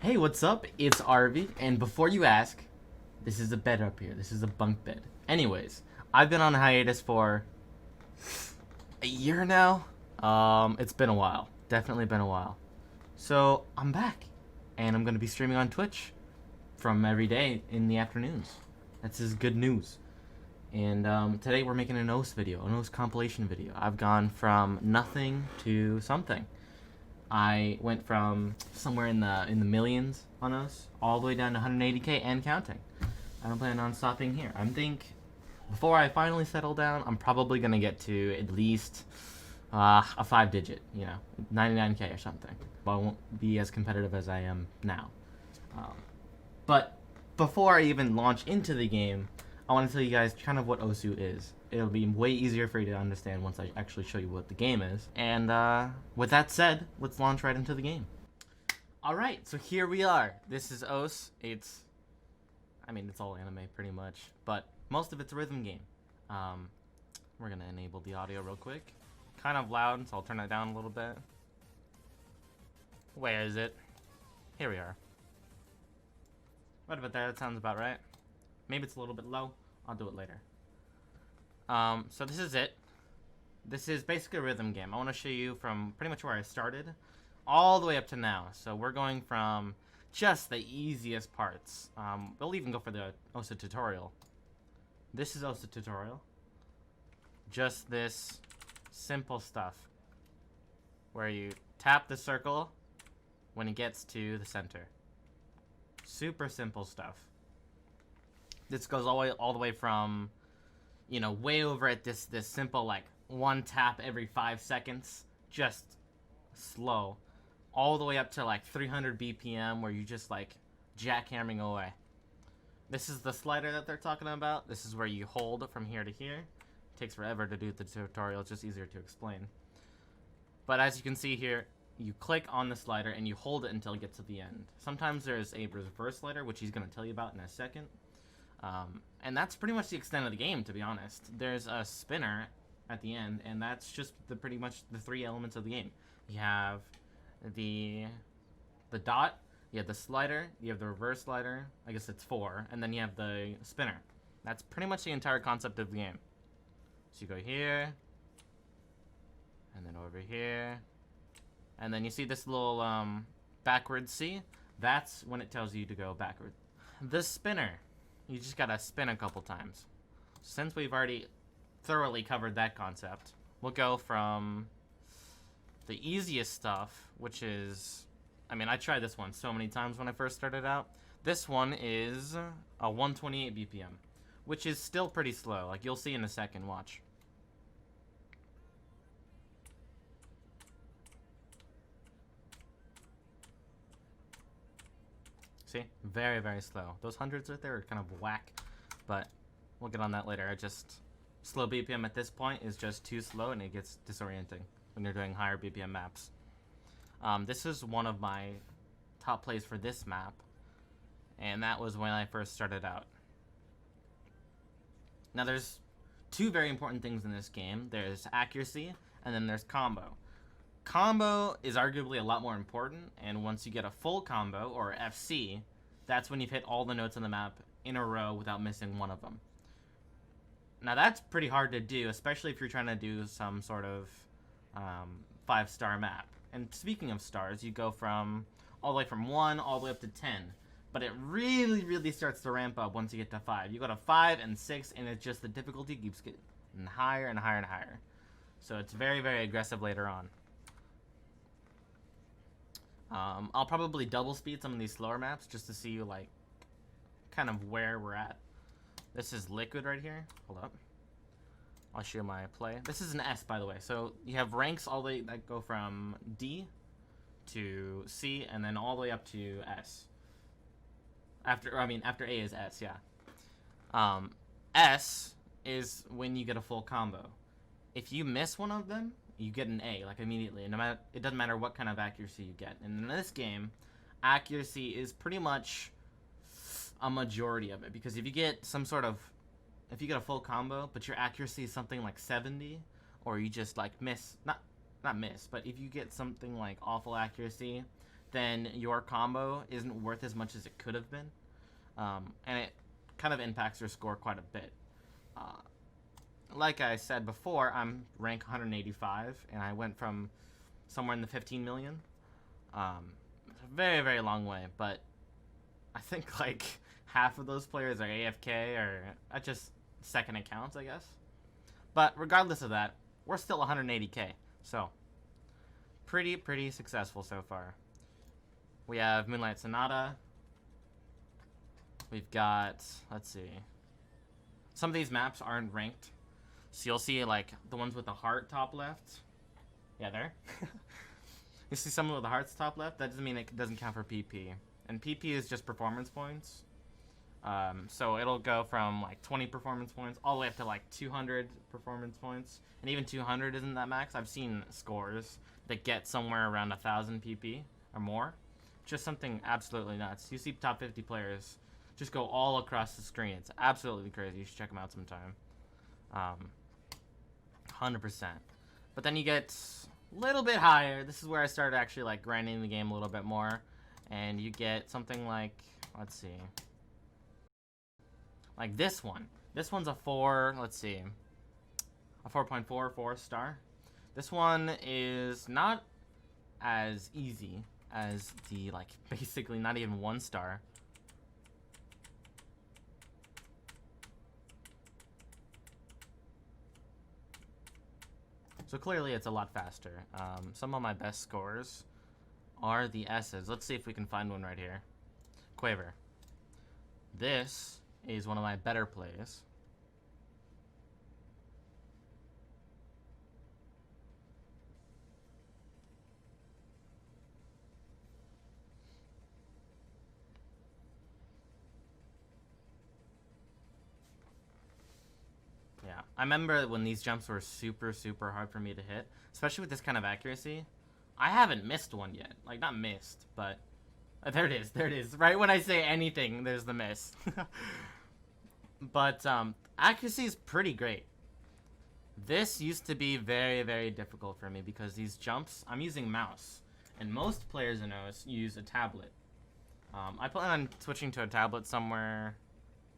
Hey, what's up? It's Arby, and before you ask, this is a bed up here. This is a bunk bed. Anyways, I've been on hiatus for a year now. It's been a while. Definitely been a while. So, I'm back, and I'm gonna be streaming on Twitch from every day in the afternoons. That's just good news. And today we're making an Osu video, an Osu compilation video. I've gone from nothing to something. I went from somewhere in the millions on us all the way down to 180k and counting. I don't plan on stopping here. I think before I finally settle down, I'm probably gonna get to at least a 5-digit, 99k or something. But I won't be as competitive as I am now. But before I even launch into the game, I want to tell you guys kind of what Osu is. It'll be way easier for you to understand once I actually show you what the game is. And with that said, let's launch right into the game. Alright, so here we are. This is Osu. It's all anime pretty much, but most of it's a rhythm game. We're gonna enable the audio real quick. Kind of loud, so I'll turn it down a little bit. Where is it? Here we are. What about that? That sounds about right. Maybe it's a little bit low. I'll do it later. So this is it. This is basically a rhythm game. I want to show you from pretty much where I started all the way up to now. So we're going from just the easiest parts. We'll even go for the Osu tutorial. This is Osu tutorial. Just this simple stuff where you tap the circle when it gets to the center. Super simple stuff. This goes all the way from, way over at this simple, like, one tap every 5 seconds, just slow, all the way up to, like, 300 BPM, where you just, like, jackhammering away. This is the slider that they're talking about. This is where you hold from here to here. It takes forever to do the tutorial. It's just easier to explain. But as you can see here, you click on the slider, and you hold it until it gets to the end. Sometimes there's a reverse slider, which he's going to tell you about in a second. And that's pretty much the extent of the game, to be honest. There's a spinner at the end, and that's just pretty much the 3 elements of the game. You have the dot, you have the slider, you have the reverse slider, I guess it's 4, and then you have the spinner. That's pretty much the entire concept of the game. So you go here, and then over here, and then you see this little backwards C? That's when it tells you to go backward. The spinner. You just gotta spin a couple times. Since we've already thoroughly covered that concept, we'll go from the easiest stuff, which is... I tried this one so many times when I first started out. This one is a 128 BPM, which is still pretty slow. Like, you'll see in a second, watch. See? Very, very slow. Those hundreds right there are kind of whack, but we'll get on that later. Slow BPM at this point is just too slow, and it gets disorienting when you're doing higher BPM maps. This is one of my top plays for this map, and that was when I first started out. Now, there's 2 very important things in this game. There's accuracy, and then there's combo. Combo is arguably a lot more important, and once you get a full combo, or FC, that's when you've hit all the notes on the map in a row without missing one of them. Now that's pretty hard to do, especially if you're trying to do some sort of 5-star map. And speaking of stars, you go from all the way from 1 all the way up to 10. But it really, really starts to ramp up once you get to 5. You go to 5 and 6, and it's just the difficulty keeps getting higher and higher and higher. So it's very, very aggressive later on. I'll probably double speed some of these slower maps just to see, like, kind of where we're at. This is liquid right here. Hold up. I'll show you my play. This is an S, by the way. So you have ranks all the way that go from D to C and then all the way up to S. After A is S, yeah. S is when you get a full combo. If you miss one of them, you get an A, like, immediately. And it doesn't matter what kind of accuracy you get. And in this game, accuracy is pretty much a majority of it. Because if you get a full combo, but your accuracy is something like 70, or you just, like, miss, not miss, but if you get something like awful accuracy, then your combo isn't worth as much as it could have been. And it kind of impacts your score quite a bit. Like I said before, I'm rank 185, and I went from somewhere in the 15 million. It's a very, very long way, but I think like half of those players are AFK or just second accounts, I guess. But regardless of that, we're still 180k, so pretty successful so far. We have Moonlight Sonata. We've got, let's see, some of these maps aren't ranked, so you'll see like the ones with the heart top left. Yeah, there. You see someone with the hearts top left? That doesn't mean it doesn't count for PP. And PP is just performance points. So it'll go from like 20 performance points all the way up to like 200 performance points. And even 200 isn't that max. I've seen scores that get somewhere around 1,000 PP or more. Just something absolutely nuts. You see top 50 players just go all across the screen. It's absolutely crazy. You should check them out sometime. 100%. But then you get a little bit higher. This is where I started actually like grinding the game a little bit more. And you get something like, let's see, like this one. This one's a 4.44 star. This one is not as easy as the like basically not even 1 star. So clearly it's a lot faster. Some of my best scores are the S's. Let's see if we can find one right here. Quaver. This is one of my better plays. Yeah, I remember when these jumps were super hard for me to hit, especially with this kind of accuracy. I haven't missed one yet. Like, not missed, but there it is. There it is. Right when I say anything, there's the miss. But accuracy is pretty great. This used to be very difficult for me because these jumps, I'm using mouse, and most players in Osu use a tablet. I plan on switching to a tablet somewhere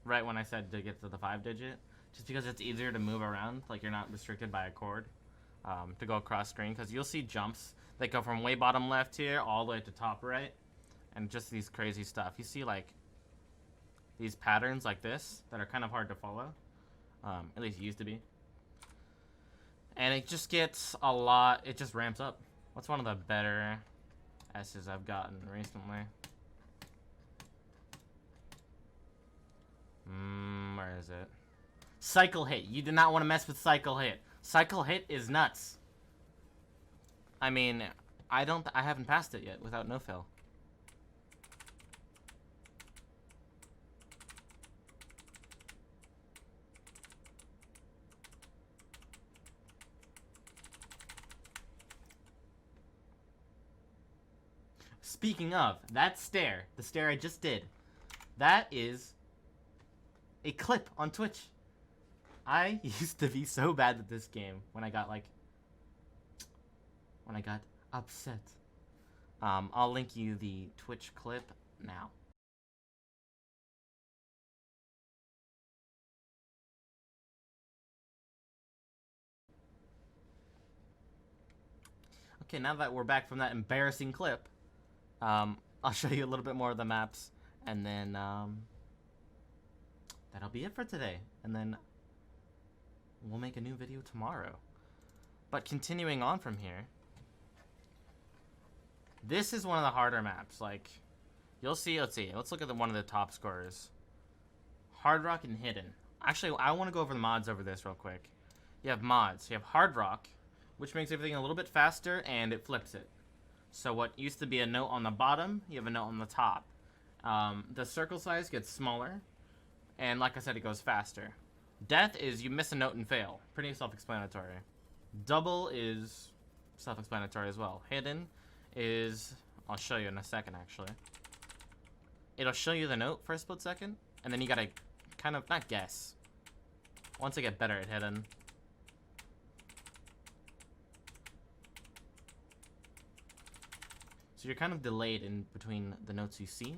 right when I said to get to the 5-digit, just because it's easier to move around. Like, you're not restricted by a cord to go across screen, because you'll see jumps that go from way bottom left here all the way to top right, and just these crazy stuff. You see like these patterns like this that are kind of hard to follow, at least it used to be, and it just gets a lot, it just ramps up. What's one of the better S's I've gotten recently? Where is it? Cycle Hit. You do not want to mess with Cycle Hit. Cycle Hit is nuts. I mean, I haven't passed it yet without no fail. Speaking of, that stare, the stare I just did, that is a clip on Twitch. I used to be so bad at this game when I got upset. I'll link you the Twitch clip now. Okay, now that we're back from that embarrassing clip, I'll show you a little bit more of the maps, and then that'll be it for today. And then we'll make a new video tomorrow. But continuing on from here, this is one of the harder maps. Like, you'll see, let's look at one of the top scorers. Hard Rock and Hidden. Actually, I want to go over the mods over this real quick. You have mods. You have Hard Rock, which makes everything a little bit faster, and it flips it. So what used to be a note on the bottom, you have a note on the top. The circle size gets smaller, and like I said, it goes faster. Death is you miss a note and fail. Pretty self-explanatory. Double is self-explanatory as well. Hidden is, I'll show you in a second actually. It'll show you the note for a split second, and then you gotta kind of, not guess. Once I get better at hidden. So you're kind of delayed in between the notes you see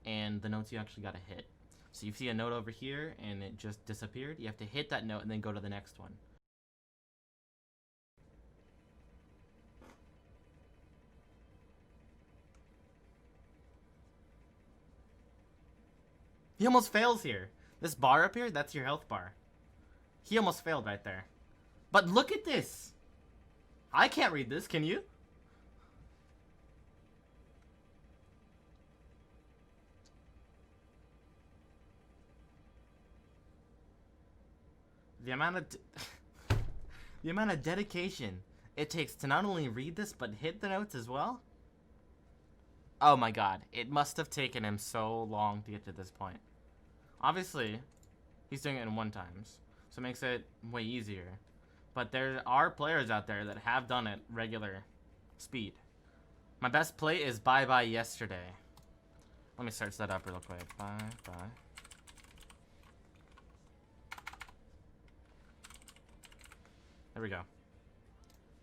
and the notes you actually got to hit. So you see a note over here and it just disappeared. You have to hit that note and then go to the next one. He almost fails here. This bar up here, that's your health bar. He almost failed right there. But look at this. I can't read this, can you? The amount of the amount of dedication it takes to not only read this but hit the notes as well. Oh my god, it must have taken him so long to get to this point. Obviously, he's doing it in 1 times, so it makes it way easier. But there are players out there that have done it regular speed. My best play is Bye Bye Yesterday. Let me search that up real quick. Bye Bye. There we go.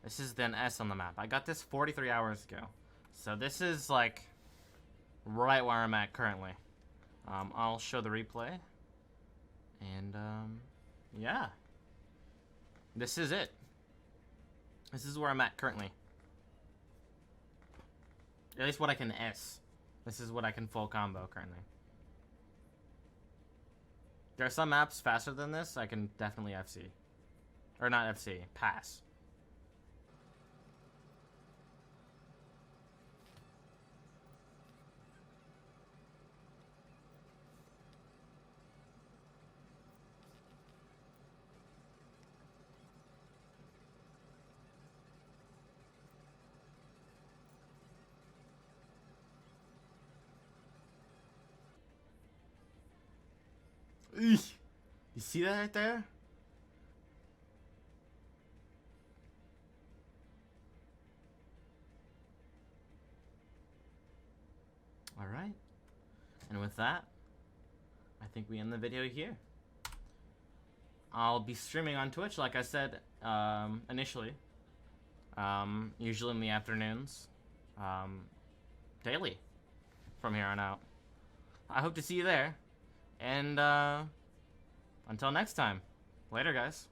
This is then S on the map. I got this 43 hours ago. So this is like right where I'm at currently. I'll show the replay. And yeah. This is it. This is where I'm at currently. At least what I can S. This is what I can full combo currently. There are some maps faster than this. I can definitely FC. Or not FC, pass. Eesh. You see that right there? Alright. And with that, I think we end the video here. I'll be streaming on Twitch, like I said initially. Usually in the afternoons. Daily. From here on out. I hope to see you there. And until next time. Later, guys.